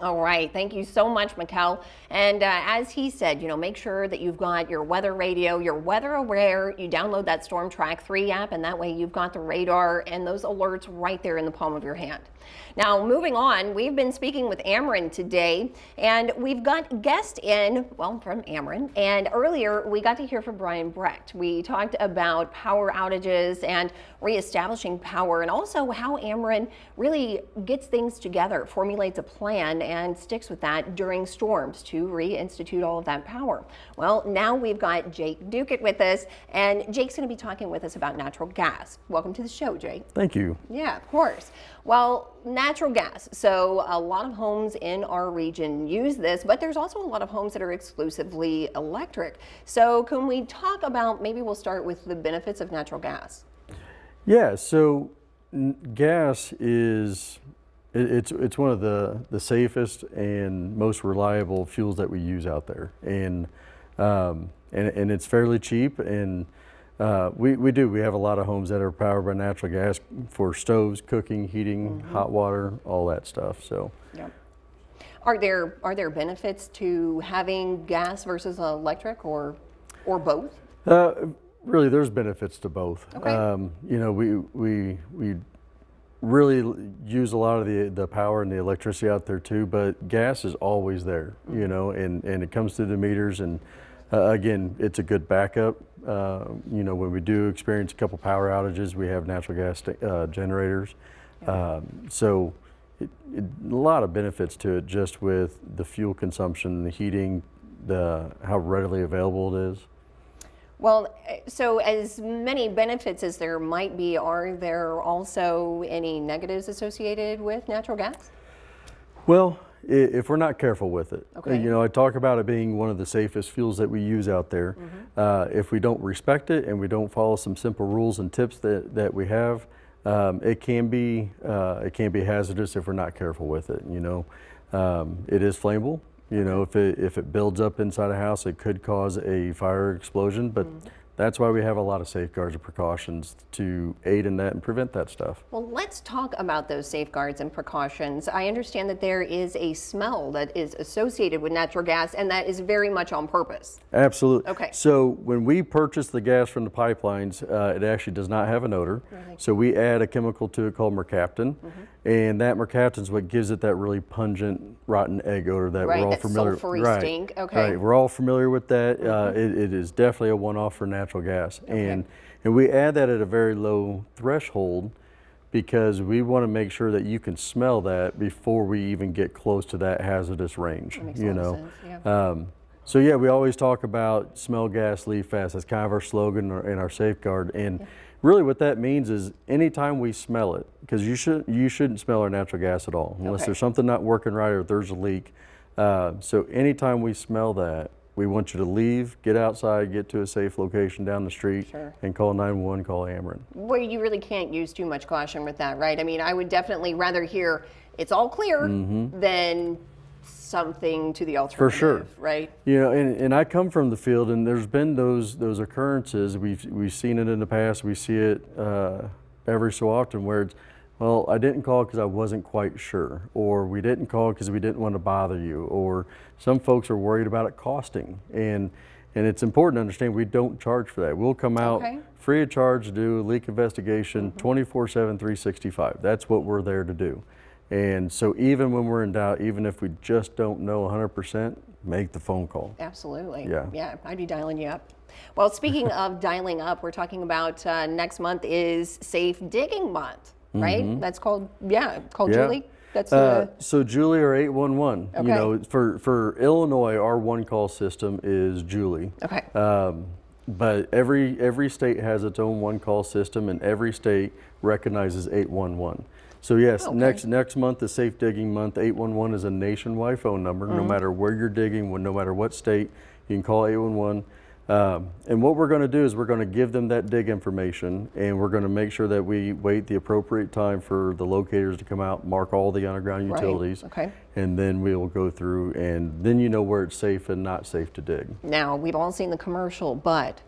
All right, thank you so much, Mikkel. And as he said, make sure that you've got your weather radio, your weather aware. You download that Storm Track 3 app, and that way you've got the radar and those alerts right there in the palm of your hand. Now, moving on, we've been speaking with Ameren today, and we've got guests in, from Ameren. And earlier, we got to hear from Brian Brecht. We talked about power outages and reestablishing power, and also how Ameren really gets things together, formulates a plan, and sticks with that during storms to reinstitute all of that power. Well, now we've got Jake Dukett with us, and Jake's going to be talking with us about natural gas. Welcome to the show, Jake. Thank you. Yeah, of course. Well, natural gas. So a lot of homes in our region use this, but there's also a lot of homes that are exclusively electric. So can we talk about, maybe we'll start with the benefits of natural gas? Yeah, so gas is, it's one of the safest and most reliable fuels that we use out there. And it's fairly cheap, and we have a lot of homes that are powered by natural gas for stoves, cooking, heating, hot water, all that stuff. So, yep. Are there benefits to having gas versus electric, or both? Really, there's benefits to both. Okay. We really use a lot of the power and the electricity out there too, but gas is always there, and it comes through the meters, and again, it's a good backup. When we do experience a couple power outages, we have natural gas generators. So a lot of benefits to it, just with the fuel consumption, the heating, how readily available it is. Well, so as many benefits as there might be, are there also any negatives associated with natural gas? Well, if we're not careful with it. Okay. I talk about it being one of the safest fuels that we use out there. If we don't respect it and we don't follow some simple rules and tips that we have, it can be hazardous if we're not careful with it. It is flammable. If it builds up inside a house, it could cause a fire explosion, but that's why we have a lot of safeguards and precautions to aid in that and prevent that stuff. Well, let's talk about those safeguards and precautions. I understand that there is a smell that is associated with natural gas, and that is very much on purpose. Absolutely. Okay. So when we purchase the gas from the pipelines, it actually does not have an odor. Really? So we add a chemical to it called mercaptan, and that mercaptan is what gives it that really pungent rotten egg odor that we're all familiar with. Sulfury stink. Okay. Right. We're all familiar with that. It is definitely a one-off for natural gas, and we add that at a very low threshold because we want to make sure that you can smell that before we even get close to that hazardous range. That makes a lot of sense, yeah. So yeah, we always talk about smell gas, leave fast. That's kind of our slogan and our safeguard. And really what that means is anytime we smell it, because you shouldn't smell our natural gas at all unless there's something not working right or if there's a leak. So anytime we smell that, we want you to leave, get outside, get to a safe location down the street, and call 911, call Ameren. Well, you really can't use too much caution with that, right? I mean, I would definitely rather hear it's all clear than something to the alternative, for sure, right? And I come from the field, and there's been those occurrences. We've seen it in the past. We see it every so often where it's, well, I didn't call because I wasn't quite sure, or we didn't call because we didn't want to bother you, or some folks are worried about it costing. And it's important to understand we don't charge for that. We'll come out free of charge to do a leak investigation 24/7, 365. That's what we're there to do. And so even when we're in doubt, even if we just don't know 100%, make the phone call. Absolutely. Yeah, I'd be dialing you up. Well, speaking of dialing up, we're talking about next month is Safe Digging Month. Right? That's called Julie? That's so Julie or 811. Okay. For Illinois, our one-call system is Julie. Okay. But every state has its own one-call system, and every state recognizes 811. So yes, next month is Safe Digging Month. 811 is a nationwide phone number. No matter where you're digging, no matter what state, you can call 811. And what we're going to do is we're going to give them that dig information, and we're going to make sure that we wait the appropriate time for the locators to come out, mark all the underground utilities, and then we will go through, and then you know where it's safe and not safe to dig. Now, we've all seen the commercial, but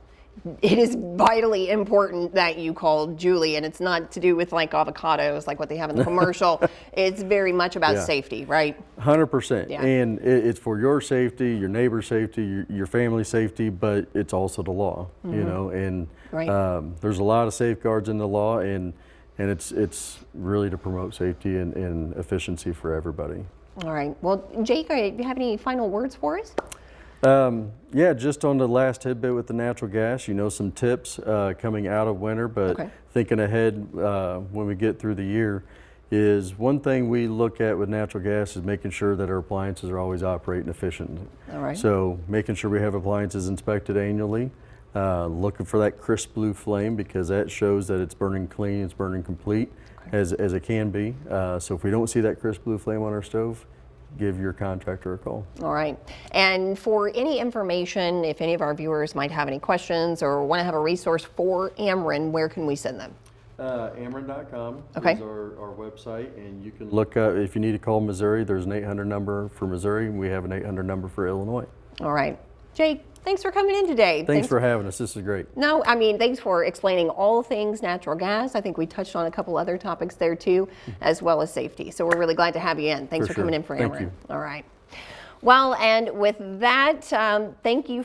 it is vitally important that you call Julie, and it's not to do with like avocados, like what they have in the commercial. It's very much about Yeah. safety, right? 100%. Yeah. And it's for your safety, your neighbor's safety, your family's safety, but it's also the law, you know, and Right. there's a lot of safeguards in the law, and it's really to promote safety and efficiency for everybody. All right. Well, Jake, do you have any final words for us? Yeah, just on the last tidbit with the natural gas, you know, some tips coming out of winter, but Okay. thinking ahead when we get through the year is one thing we look at with natural gas is making sure that our appliances are always operating efficiently. All right. So making sure we have appliances inspected annually, looking for that crisp blue flame because that shows that it's burning clean, it's burning complete as it can be. So if we don't see that crisp blue flame on our stove, give your contractor a call. All right. And for any information, if any of our viewers might have any questions or want to have a resource for Ameren, where can we send them? Ameren.com Okay. is our website, and you can look up, if you need to call Missouri, there's an 800 number for Missouri, and we have an 800 number for Illinois. All right. Jake, thanks for coming in today. Thanks for having us. This is great. No, I mean, thanks for explaining all things natural gas. I think we touched on a couple other topics there too, as well as safety. So we're really glad to have you in. Thanks for For sure. coming in for Thank Ameren. you. All right. Well, and with that, thank you